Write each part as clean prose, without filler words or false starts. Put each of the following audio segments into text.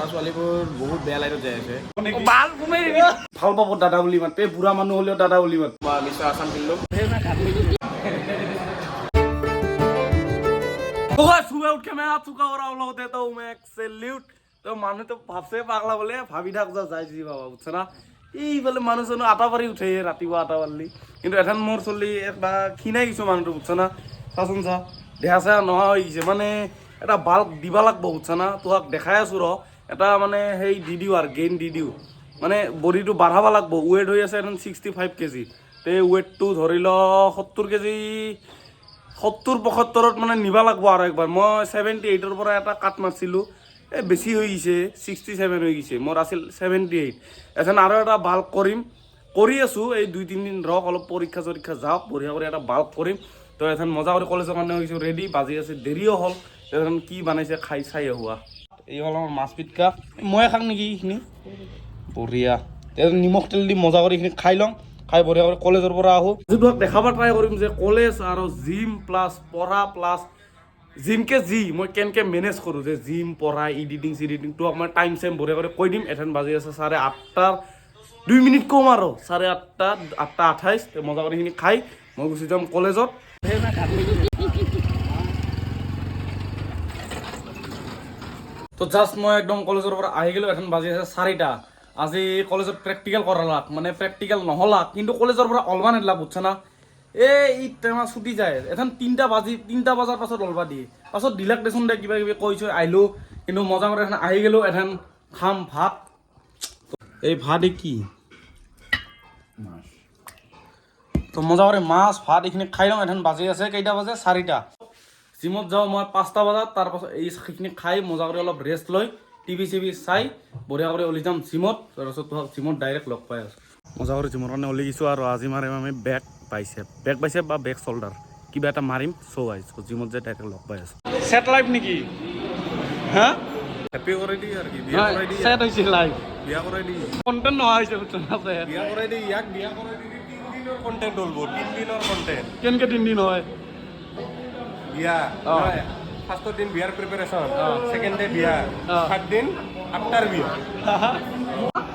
ল'ৰা ছোৱালীবোৰ বহুত বেয়া লাইনত যাই আছে ভাল পাব দাদা বুলি মাতে বুঢ়া মানুহ হ'লেও দাদা বুলি মাতে মই মিষ্টাৰ আছাম ফিল্ডক सुबह उठ के मैं आ चुका और आप लोग देता हूँ मैं एक सैल्यूट तो माने तो ভাবছে পাগলা বলে ভাবি থাক যা যাইছি বাবা বুঝছ না এই বলে মানুষ জন আটা পারি উঠে ৰাতিপুৱা আটা পারলি কিন্তু এখন মোর চলি একটা খিনাই কিছু মানুষ বুঝছ না চাচোন চা দেহা চেহা নোহোৱা হৈ গৈছে মানে এটা বাল্ক দিবা লাগব বুঝছ না তোক দেখাই আছো ৰ এটা মানে সেই দি দিও আর গেইন দি দিও মানে বডিটো বাঢ়াব লাগব ওয়েট হৈ আছে এখন 65 কেজি তে ওয়েটটো ধৰি ল 70 কেজি 70-75 মানে নিবা লাগব আৰু একবাৰ মই 78 পৰা এটা কাট মাৰছিলো এ বেছি হৈ গৈছে 67 হৈ গৈছে মোৰ আছিল 78 এখন আৰু এটা বাল্ক কৰিম কৰি আছো এই 2-3 দিন ৰক অলপ পৰীক্ষা যাওক বঢ়িয়া কৰি এটা বাল্ক কৰিম তো এখন মজা কৰি কলেজৰ কাৰণে হৈছো ৰেডি বাজি আছে দেৰিও হ'ল এখন কি বনাইছে খাই চাই হোৱা এই হ'ল আমাৰ মাছ পিটকা মই খাম নেকি এইখিনি বঢ়িয়া নিমখ তেল দি মজা কৰি এইখিনি খাই লওঁ খাই বঢ়িয়া কৰি কলেজৰ পৰা আহো যিটো দেখাব ট্ৰাই কৰিম যে কলেজ আৰু জিম প্লাছ পঢ়া প্লাছ জিমকে জি মই কেনেকৈ মেনেজ কৰোঁ যে জিম পঢ়া এডিটিং চিডিটিংটো মই টাইম চাইম বঢ়িয়া কৰি কৈ দিম এখন বাজি আছে 8:30 2 মিনিট কম আৰু 8:30 8:28 মজা কৰি এইখিনি খাই মই গুচি যাম কলেজত তো জাষ্ট মই একদম কলেজৰ পৰা আহি গ'লো এখন বাজি আছে 4টা আজি কলেজত প্ৰেক্টিকেল কৰালাক মানে প্ৰেক্টিকেল নহলাক কিন্তু কলেজৰ পৰা অলমান এলা বুঝছ না এই টেমা ছুটি যায় এখন 3টা বজাৰ পাছত অলবা দিয়ে পাছত দিলাক দেচোন দে কিবা কিবি কৈছো আহিলো কিন্তু মজা কৰি এখন আহি গ'লো এখন খাম ভাত এই ভাত কি মাছ তো মজা কৰি মাছ ভাত এইখিনি খাই লওঁ এখন বাজি আছে কেইটা বাজে 4টা জিমত যাওঁ মই 5টা বজাত তাৰপাছত এইখিনি খাই মজা কৰি অলপ ৰেষ্ট লৈ টিভি চিভি চাই বঢ়িয়া কৰি ওলি যাম জিমত তাৰপাছত তোমাক জিমত ডাইৰেক্ট লগ পাই আছোঁ মজা কৰি জিমৰ কাৰণে ওলি গৈছোঁ আৰু আজি মাৰিম আমি বেক বাইছেপ বা বেক শোল্ডাৰ কিবা এটা মাৰিম চ' আহিছোঁ জিমত যাই ডাইৰেক্ট লগ পাই আছোঁ ছেট লাইফ নেকি হা হেপি কৰাই দি আৰু কি বিয়া কৰাই দি ছেট হৈছে লাইফ বিয়া কৰাই দি কণ্টেণ্ট নোহোৱা হৈছে বিয়া কৰাই দি ইয়াক বিয়া কৰাই দি 3 দিনৰ কণ্টেণ্ট হ'ল 3 দিনৰ কণ্টেণ্ট কেনেকৈ 3 দিন হয় বিয়া ফার্স্ট দিন বিয়ার প্রিপারেশন সেকেন্ড ডে বিয়া থার্ড দিন আফটার বিয়া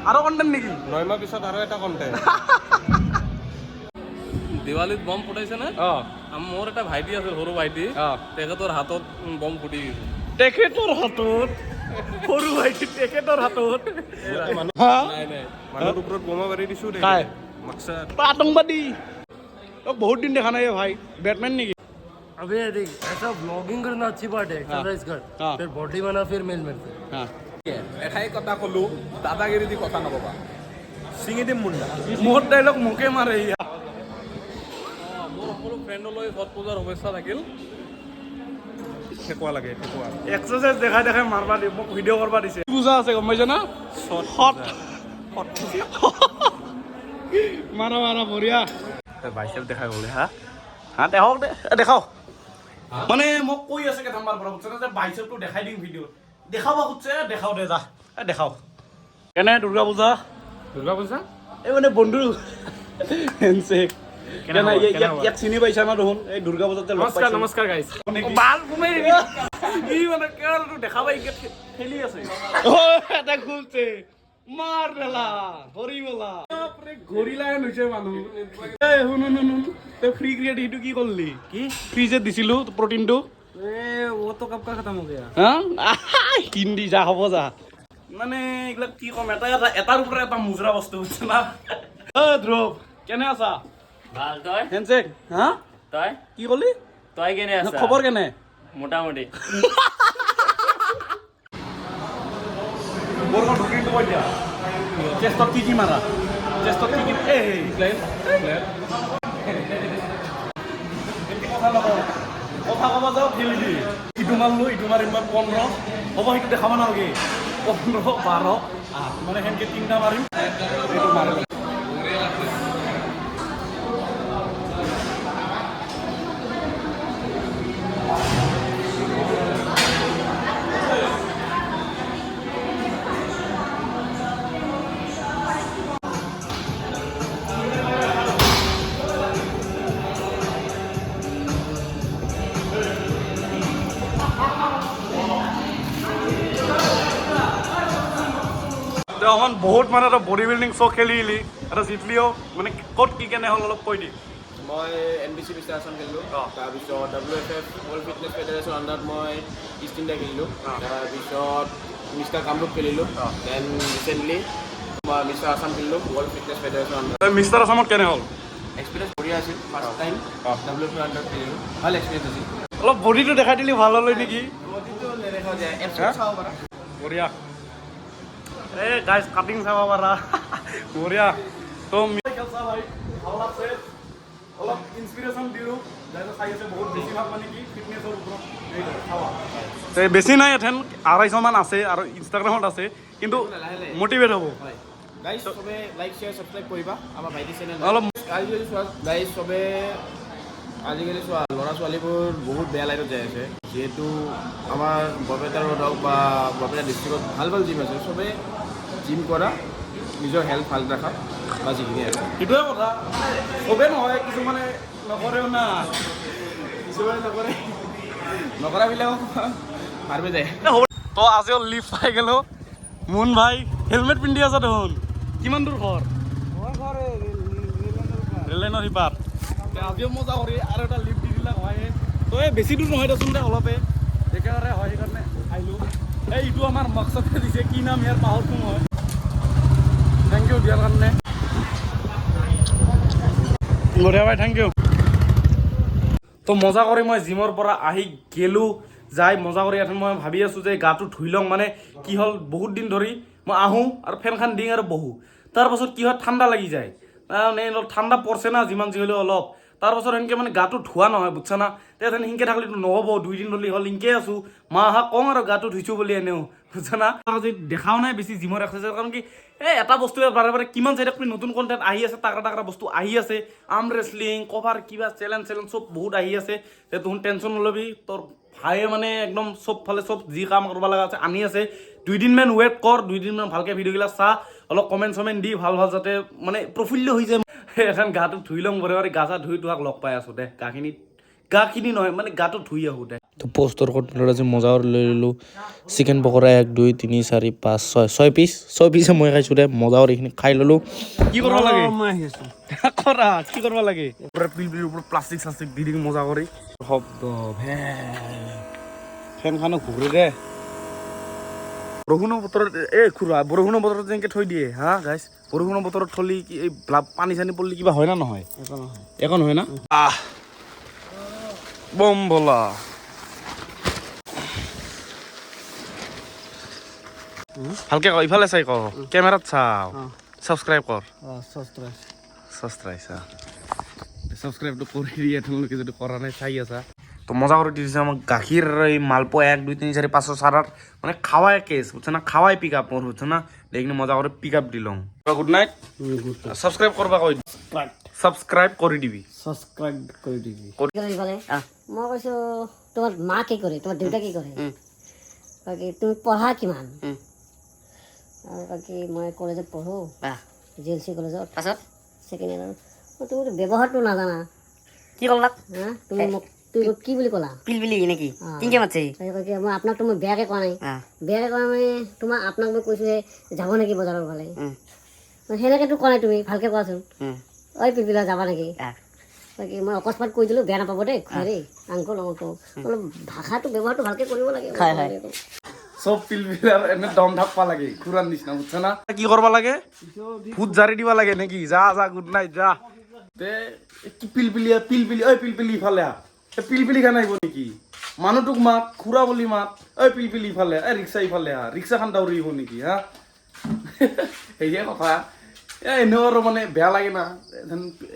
আরো কন্টেন্ট নেকি 9 মাহ পিছত আরো এটা কন্টেন্ট দিৱালীত বম ফুটাইছে না মোৰ এটা ভাইটি আছে সৰু ভাইটি তেখেতৰ হাতত বম ফুটি গৈছে তেখেতৰ হাতত সৰু ভাইটি তেখেতৰ হাতত নাই নাই মানুহৰ ওপৰত বোমা মাৰি দিছো দে মকসদ আতংকবাদী বহুত দিন দেখা নাই ভাই ব্যাটম্যান নেকি अबे देख ऐसा ब्लॉगिंग करना अच्छी बात है एक्सरसाइज कर फिर बॉडी बना फिर मेल मेल এঠাই কথা কলো দাদাগিৰি দি কথা নকবা চিঙি দিম মুন্ডা মোৰ ডাইলগ মোকে মাৰে মোৰ সকলো ফ্ৰেণ্ডলৈ ছট পূজাৰ শুভেচ্ছা থাকিল ঠেকুৱা লাগে ঠেকুৱা এক্সাৰচাইজ দেখাই দেখাই মাৰবা দিব মোক ভিডিঅ' কৰবা দিছে পূজা আছে গম পাইছা না ছট মাৰা মাৰা বঢ়িয়া বাইচেপ দেখাই গ'লে হা দেখাওক দেখাওক মানে মোক কৈ আছে কেইটামান পৰা বুজিছে যে বাইচেপটো দেখাই দিম ভিডিঅ' দেখাব খুজিছে দেখাও দে যা দেখাও কেনে দুৰ্গা পূজা এই মানে বন্ধু হেণ্ডশেক কেনে ইয়াক চিনি পাইছা না দেখোন এই দুৰ্গা পূজাতে নমস্কাৰ গাইছ বাল ঘুমাই ই মানে কেৰলটো দেখা পাই খেলি আছে এটা খুলছে মাৰ দেলা হৰি বলা গৰিলাই লৈছে মানুহ এই শুন তই ফ্ৰী ক্ৰিয়েট এইটো কি কৰিলি কি ফ্ৰী যে দিছিলো প্ৰটিনটো ও তো কব কা খতম হৈ গয়া হিন্দী যা হ'ব যা মানে এইবিলাক কি কম এটাৰ ওপৰত এটা মুজৰা বস্তু বুজিছ না ধ্ৰুৱ কেনে আছা ভাল তই হেণ্ডশেক হা তই কি ক'লি তই কেনে আছা খবৰ কেনে মোটামুটি বৰখন ঢুকিটো কৈ দিয়া চেষ্টত কি মাৰা চেষ্টত কি কথা ক'ব যাওঁ খেলি দি ইটো মাৰলো ইটো মাৰিম 15 হ'ব সেইটো দেখাব নালাগে 15 12 8 মানে সেনেকৈ 3টা মাৰিম এইটো মাৰিম অকমান বহুত মানে এটা বডি বিল্ডিং শ্ব' খেলিলি এটা জিতলিও মানে ক'ত কি কেনে হ'ল অলপ কৈ দি মই NBC মিষ্টাৰ আছাম খেলিলোঁ তাৰপিছত WFF ৱৰ্ল্ড ফিটনেছ ফেডাৰেশ্যন আণ্ডাৰত মই ইষ্ট ইণ্ডিয়া খেলিলোঁ তাৰপিছত মিষ্টাৰ কামৰূপ খেলিলোঁ দেন ৰিচেণ্টলি মই মিষ্টাৰ আছাম খেলিলোঁ ৱৰ্ল্ড ফিটনেছ ফেডাৰেশ্যন আণ্ডাৰত মিষ্টাৰ আছামত কেনে হ'ল এক্সপিৰিয়েঞ্চ বঢ়িয়া আছিল ফাৰ্ষ্ট টাইম WFF আণ্ডাৰত খেলিলোঁ ভাল এক্সপিৰিয়েঞ্চ আছিল অলপ বডিটো দেখাই দিলি ভাল হ'লে নেকি বডিটো নেদেখা যায় এপছত চাব পাৰা বঢ়িয়া এই গাইজ কাটিং চাব পাৰা বঢ়িয়া তো খেলছা ভাই ভাল লাগছে অলপ ইনস্পিৰেশ্যন দিলোঁ যাতে চাই আছে বহুত বেছিভাগ মানে কি ফিটনেছৰ ওপৰত বেছি নাই এথেন 250মান আছে আৰু ইনষ্টাগ্ৰামত আছে কিন্তু মটিভেট হ'ব গাইজ চবে লাইক শ্বেয়াৰ ছাবস্ক্ৰাইব কৰিবা আমাৰ ভাইটি চেনেল অলপ আজিকালি চোৱা গাইজ চবে আজিকালি চোৱা ল'ৰা ছোৱালীবোৰ বহুত বেয়া লাইনত যাই আছে যিহেতু আমাৰ বৰপেটা ৰোড হওক বা বৰপেটা ডিষ্ট্ৰিক্টত ভাল ভাল জিম আছে চবে জিম কৰা নিজৰ হেল্থ ভাল ৰখা বা যিখিনি আছে সেইটোৱে কথা চবেই নহয় কিছুমানে নকৰেও না কিছুমানে নকৰে নকৰাবিলাকক মাৰিব যায় তো আজিও লিভ পাই গ'লো মুন ভাই হেলমেট পিন্ধি আছা দেখোন কিমান দূৰ ঘৰ ৰেল লাইনৰ সিপাৰ আজিও মজা কৰি আৰু এটা লিফ্ট দি দিলা হয় তই বেছি দূৰ নহয় দেচোন দে অলপে একেবাৰে হয় সেইকাৰণে আহিলোঁ এইটো আমাৰ মকচদে দিছে কি নাম ইয়াৰ পাহৰটো মই থেংক ইউ দিয়াৰ কাৰণে বঢ়িয়া ভাই থেংক ইউ তো মজা কৰি মই জিমৰ পৰা আহি গেলোঁ যাই মজা কৰি এখন মই ভাবি আছোঁ যে গাটো ধুই লওঁ মানে কি হ'ল বহুত দিন ধৰি মই আহোঁ আৰু ফেনখন দিং আৰু বহোঁ তাৰপাছত কি হয় ঠাণ্ডা লাগি যায় ঠাণ্ডা পৰছে না যিমান যি হ'লেও অলপ তাৰপাছত সেনেকৈ মানে গাটো ধোৱা নহয় বুজছা না তেতিয়া সেনেকৈ থাকিলেতো নহ'ব 2 দিন ধৰি হ'ল সেনেকৈ আছোঁ মা আহা কওঁ আৰু গাটো ধুইছোঁ বুলি এনেও বুজছা না আজি দেখাও নাই বেছি জিমৰ এক্সাৰচাইজ কাৰণ কি এটা বস্তুৱে বাৰে বাৰে কিমান চাই থাকবি নতুন কণ্টেণ্ট আহি আছে টাকৰা টাকৰা বস্তু আহি আছে আৰ্ম ৰেচলিং কভাৰ কিবা চেলেঞ্জ চব বহুত আহি আছে তে তোৰ টেনশ্যন নল'বি তোৰ ভাইয়ে মানে একদম চব ফালে চব যি কাম কৰিব লগা আছে আনি আছে 2 দিনমান ৱেইট কৰ 2 দিনমান ভালকৈ ভিডিঅ'বিলাক চা অলপ কমেণ্ট চমেণ্ট দি ভাল ভাল যাতে মানে প্ৰফুল্ল হৈ যায় এখন গাটো ধুই লওঁ বৰে গা চা ধুই তোহাক লগ পাই আছোঁ দে গাখিনি নহয় মানে গাটো ধুই আহোঁ দে তো পোষ্টৰ কণ্ট্ৰল আজি মজা লৈ ল'লোঁ চিকেন পকৰা 1 2 3 4 5 6 পিছে মই খাইছোঁ দে মজা কৰি এইখিনি খাই ল'লোঁ কি কৰিব লাগে কৰা কি কৰিব লাগে পিল ওপৰত প্লাষ্টিক চাষ্টিক দি দিম মজা কৰি শব্দ ফেনখনো ঘূৰি দে বৰষুণৰ বতৰত খুৰা বৰষুণৰ বতৰত যেনেকৈ থৈ দিয়ে হা গাইছ বৰষুণৰ বতৰত থলি কি এই পানী চানী পৰিলে কিবা হয় না নহয় একো নহয় না বম বলা ভালকে ক ইফালে চাই ক কেমেৰাত চাও ছাবস্ক্ৰাইব কৰ ছাবস্ক্ৰাইবটো কৰি দিয়ে তোমালোকে যদি কৰা নাই চাই আছা তো মজা করে দিয়েছে আমার গাখীর এই মালপোয়া 1 2 3 4 5 6 7 মানে খাওয়াই কেস বুঝছো না খাওয়াই পিক আপ মোর বুঝছো না দেখনি মজা করে পিক আপ দিলাম গুড নাইট সাবস্ক্রাইব করবা কই সাবস্ক্রাইব করে দিবি মই কৈছো তোমার মা কি করে তোমার দেউতা কি করে বাকি তুমি পঢ়া কিমান আৰু বাকি মই কলেজত পঢ়ো জিএলসি কলেজত পাছত সেকেন্ড ইয়াৰ তুমি ব্যৱহাৰটো নাজানা কি কৰলাক তুমি মোক তুই কি বুলি ক'লা পিলপিলি নেকি কিনকে মাতছে মই আপোনাক তো মই বেয়াকে কোৱা নাই বেয়াকে কোৱা মানে তোমাক আপোনাক মই কৈছোঁ যাব নেকি বজাৰৰ ফালে সেনেকৈতো কোৱা নাই তুমি ভালকে কোৱাচোন ঐ পিলপিলা যাবা নেকি বাকী মই অকস্মাত কৈ দিলোঁ বেয়া নাপাব দেই হেৰি আংকল অংকল অলপ ভাষাটো ব্যৱহাৰটো ভালকে কৰিব লাগে সব পিলপিলাৰ এনে দম ধাপ্পা লাগে খুৰাৰ নিচিনা বুঝছ না কি কৰবা লাগে ভূত জাৰি দিবা লাগে নেকি যা গুড নাইট যা তে কি পিলপিলি ঐ পিলপিলি ইফালে পিলপিলি খান আহিব নেকি মানুহটোক মাত খুৰা বুলি মাত ঐ পিলপিলি ইফালে ৰিক্সা ইফালে ৰিক্সা খান দাউৰি আহিব নেকি হা সেয়ে কথা এনেও আৰু মানে বেয়া লাগে না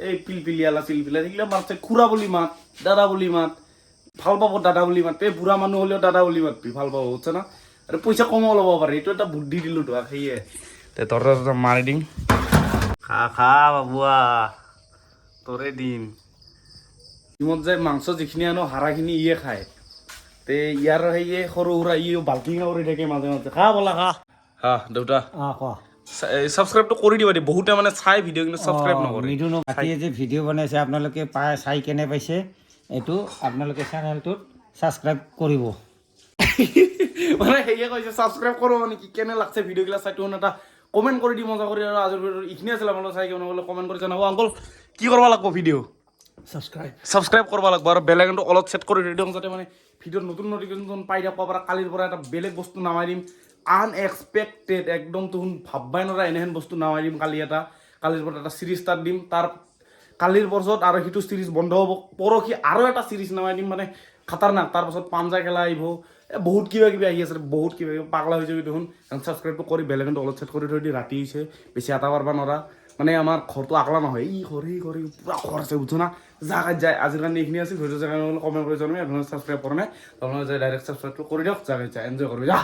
এই পিলপিলিয়ালা চিলপিলা সেইগিলা মাতছে খুৰা বুলি মাত দাদা বুলি মাত ভাল পাব দাদা বুলি মাতবে বুঢ়া মানুহ হ'লেও দাদা বুলি মাতবি ভাল পাব বুঝছ না আৰু পইচা কমও ল'ব পাৰে এইটো এটা বুদ্ধি দিলোঁ তোক সেয়ে তোৰ মাৰি দিম খা বাবুৱা তোৰে দিম ইমত যে মাংস যিখিনি আনো হাৰাখিনি ইয়ে খায় তে ইয়াৰ সেয়ে সৰু সুৰা ইয়ে বাল্কিঙা কৰি থাকে মাজে মাজে খা বলা খা দেউতা সাবস্ক্ৰাইবটো কৰি দিবা দেই বহুতে মানে চাই ভিডিঅ' কিন্তু সাবস্ক্ৰাইব নকৰে মিঠুন বাকীয়ে যে ভিডিঅ' বনাইছে আপোনালোকে চাই কেনে পাইছে এইটো আপোনালোকে চেনেলটোত ছাবস্ক্ৰাইব কৰিব মানে সেয়ে কৈছে সাবস্ক্ৰাইব কৰোঁ মানে কি কেনে লাগছে ভিডিঅ'গিলা চাই তোৰ এটা কমেণ্ট কৰি দি মজা কৰি আৰু আজিৰ ভিডিঅ'ত এইখিনি আছিল আপোনালোকে চাই কেনে বোলে কমেণ্ট কৰি জনাব আংকল কি কৰিব লাগিব ভিডিঅ' ছাবস্ক্ৰাইব কৰিব লাগিব আৰু বেল আইকনটো অলপ ছেট কৰি থৈ দিওঁ যাতে মানে ভিডিঅ'ত নতুন নটিফিকেশ্যন পাই থাকিব পৰা কালিৰ পৰা এটা বেলেগ বস্তু নামাই দিম আনএক্সপেক্টেড একদম তোন ভাববাই নৰা এনেহেন বস্তু নামাই দিম কালিৰ পৰা এটা চিৰিজ ষ্টাৰ্ট দিম তাৰ কালিৰ পাছত আৰু সেইটো চিৰিজ বন্ধ হ'ব পৰহি আৰু এটা চিৰিজ নামাই দিম মানে খাতাৰনাক তাৰপাছত পাঞ্জা খেলা আহিব বহুত কিবা কিবি আহি আছে বহুত কিবা কিবি পাগলা হৈ যাবি দেখোন ছাবস্ক্ৰাইবটো কৰি বেলেগ অলপ ছেট কৰি থৈ দি ৰাতি হৈছে বেছি এটা পাৰবা নৰা মানে আমাৰ ঘৰটো আকলা নহয় ই কৰি পুৰা ঘৰ আছে বুজছো না জাগাত যায় আজিৰ কাৰণে এইখিনি আছিল ভিডিঅ' জেগা কমেণ্ট কৰি জনাবি আপোনালোকে ছাবস্ক্ৰাইব কৰা নাই আপোনালোকে ডাইৰেক্ট ছাবস্ক্ৰাইবটো কৰি দিয়ক জাগাত যায় এনজয় কৰিবি যা